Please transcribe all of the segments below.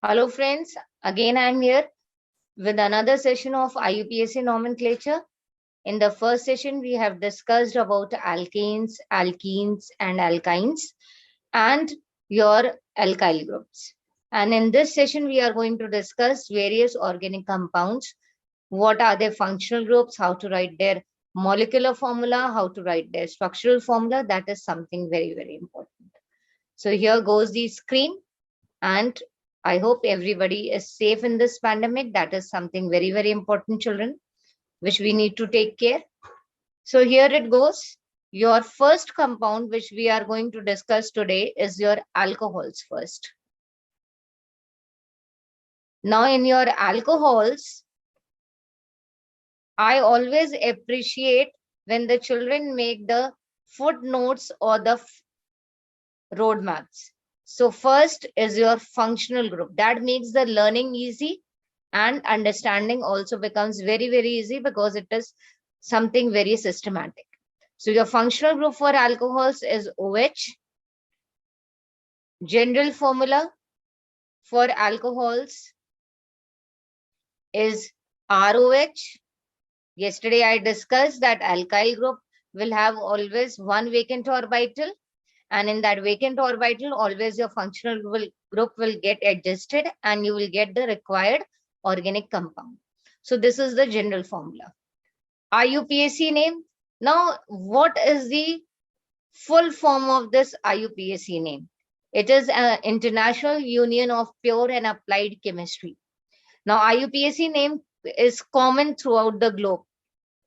Hello friends, again I am here with another session of IUPAC nomenclature. In the first session, we have discussed about alkanes, alkenes and alkynes and your alkyl groups. And in this session, we are going to discuss various organic compounds. What are their functional groups, how to write their molecular formula, how to write their structural formula. That is something very, very important. So here goes the screen. And I hope everybody is safe in this pandemic. That is something very, very important, children, which we need to take care. So here it goes. Your first compound, which we are going to discuss today, is your alcohols first. Now, in your alcohols, I always appreciate when the children make the footnotes or the roadmaps. So first is your functional group. That makes the learning easy and understanding also becomes very, very easy because it is something very systematic. So your functional group for alcohols is OH. General formula for alcohols is ROH. Yesterday I discussed that alkyl group will have always one vacant orbital. And in that vacant orbital, always your functional group will get adjusted and you will get the required organic compound. So this is the general formula. IUPAC name. Now, what is the full form of this IUPAC name? It is an International Union of Pure and Applied Chemistry. Now, IUPAC name is common throughout the globe.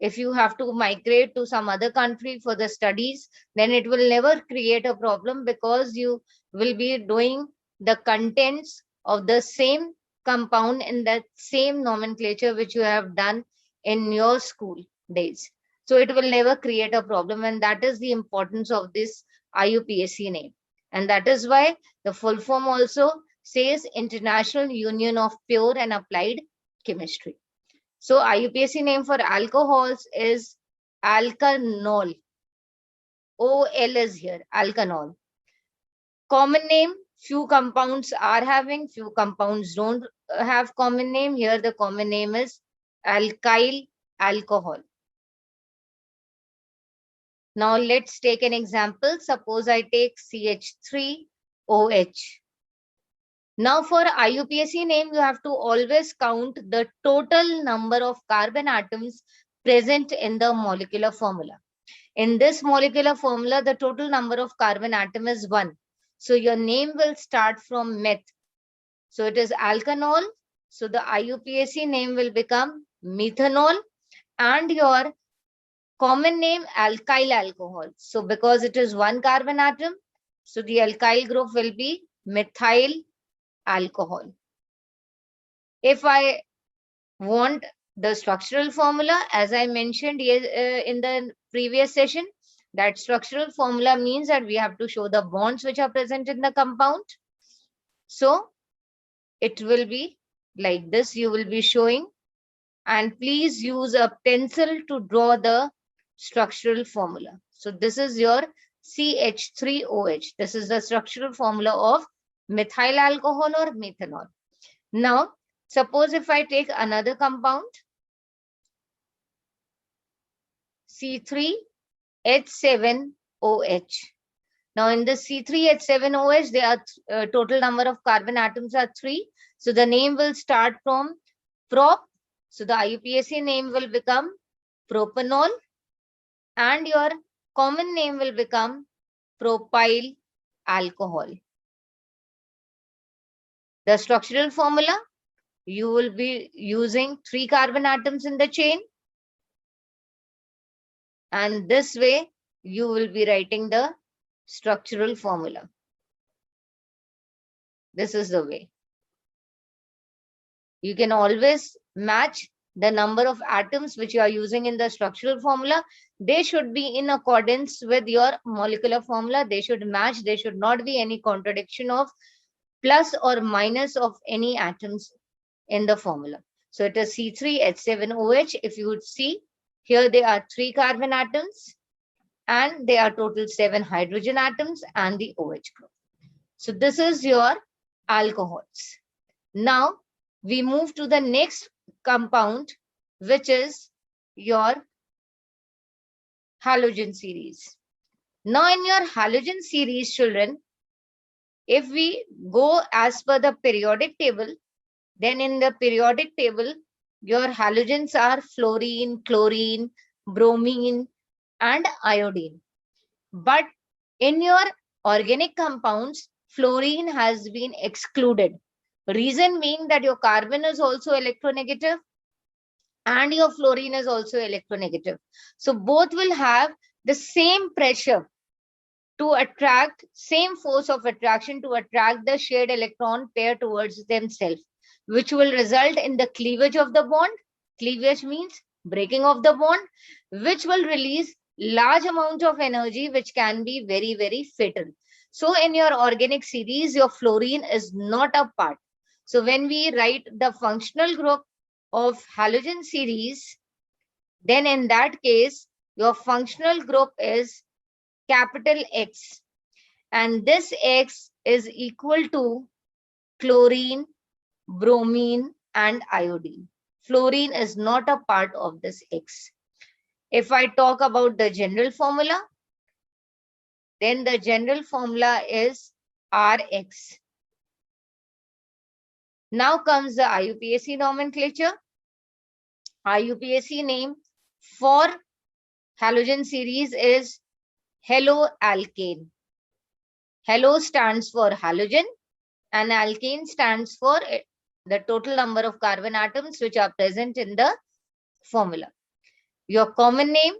If you have to migrate to some other country for the studies, then it will never create a problem because you will be doing the contents of the same compound in that same nomenclature which you have done in your school days. So it will never create a problem, and that is the importance of this IUPAC name. And that is why the full form also says International Union of Pure and Applied Chemistry. So IUPAC name for alcohols is alkanol. OL is here, alkanol. Common name, few compounds are having, few compounds don't have common name. Here the common name is alkyl alcohol. Now let's take an example. Suppose I take CH3OH. Now for IUPAC name, you have to always count the total number of carbon atoms present in the molecular formula. In this molecular formula, the total number of carbon atom is 1. So your name will start from meth. So it is alkanol. So the IUPAC name will become methanol, and your common name alkyl alcohol. So because it is 1 carbon atom, so the alkyl group will be methyl alcohol. If I want the structural formula, as I mentioned in the previous session, that structural formula means that we have to show the bonds which are present in the compound. So it will be like this. You will be showing, and please use a pencil to draw the structural formula. So this is your CH3OH. This is the structural formula of methyl alcohol or methanol. Now, suppose if I take another compound, C3H7OH. Now, in the C3H7OH, there are total number of carbon atoms are 3. So the name will start from prop. So the IUPAC name will become propanol, and your common name will become propyl alcohol. The structural formula, you will be using 3 carbon atoms in the chain. And this way, you will be writing the structural formula. This is the way. You can always match the number of atoms which you are using in the structural formula. They should be in accordance with your molecular formula. They should match. There should not be any contradiction of plus or minus of any atoms in the formula. So it is C3H7OH. If you would see, here there are 3 carbon atoms and there are total 7 hydrogen atoms and the OH group. So this is your alcohols. Now we move to the next compound, which is your halogen series. Now in your halogen series, children, if we go as per the periodic table, then in the periodic table, your halogens are fluorine, chlorine, bromine, and iodine. But in your organic compounds, fluorine has been excluded. Reason being that your carbon is also electronegative and your fluorine is also electronegative. So both will have the same pressure to attract, same force of attraction to attract the shared electron pair towards themselves, which will result in the cleavage of the bond. Cleavage means breaking of the bond, which will release large amount of energy, which can be very, very fatal. So in your organic series, your fluorine is not a part. So when we write the functional group of halogen series, then in that case, your functional group is capital X, and this X is equal to chlorine, bromine, and iodine. Fluorine is not a part of this X. If I talk about the general formula, then the general formula is Rx. Now comes the IUPAC nomenclature. IUPAC name for halogen series is haloalkane. Halo stands for halogen and alkane stands for the total number of carbon atoms which are present in the formula. Your common name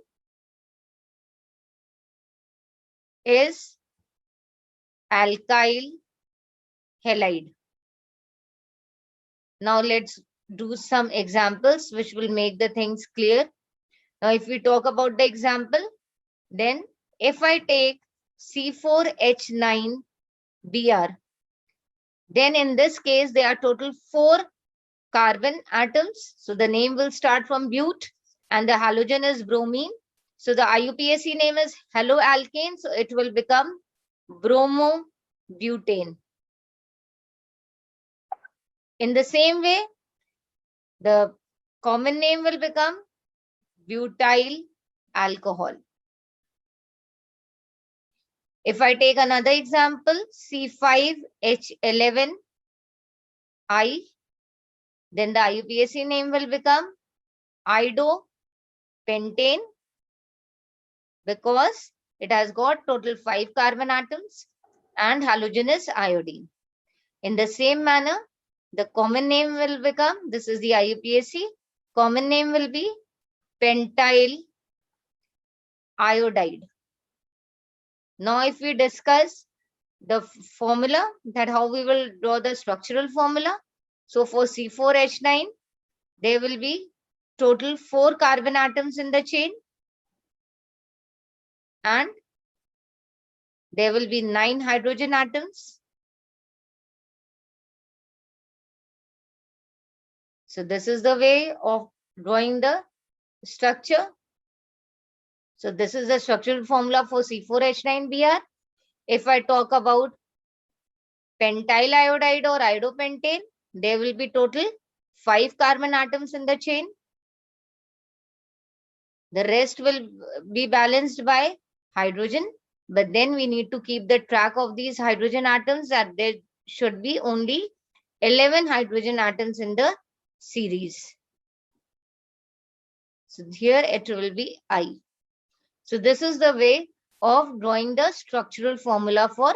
is alkyl halide. Now let's do some examples which will make the things clear. Now if we talk about the example, then if I take C4H9Br, then in this case there are total 4 carbon atoms. So the name will start from but and the halogen is bromine. So the IUPAC name is haloalkane. So it will become bromobutane. In the same way, the common name will become butyl alcohol. If I take another example, C5H11I, then the IUPAC name will become idopentane because it has got total 5 carbon atoms and halogen is iodine. In the same manner, the common name will become, this is the IUPAC, common name will be pentyl iodide. Now if we discuss the formula, that how we will draw the structural formula. So for C4H9, there will be total 4 carbon atoms in the chain and there will be 9 hydrogen atoms. So this is the way of drawing the structure. So this is the structural formula for C4H9Br. If I talk about pentyl iodide or idopentane, there will be total 5 carbon atoms in the chain. The rest will be balanced by hydrogen, but then we need to keep the track of these hydrogen atoms that there should be only 11 hydrogen atoms in the series. So here it will be I. So this is the way of drawing the structural formula for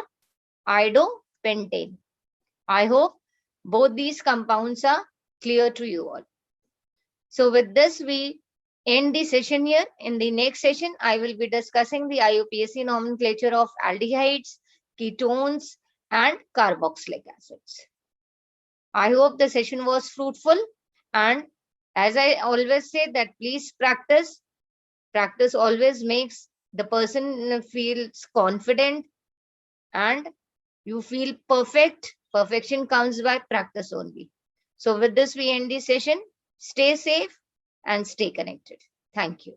idopentane. I hope both these compounds are clear to you all. So with this, we end the session here. In the next session, I will be discussing the IUPAC nomenclature of aldehydes, ketones, and carboxylic acids. I hope the session was fruitful. And as I always say that please practice. Practice always makes the person feels confident and you feel perfect. Perfection comes by practice only. So with this, we end the session. Stay safe and stay connected. Thank you.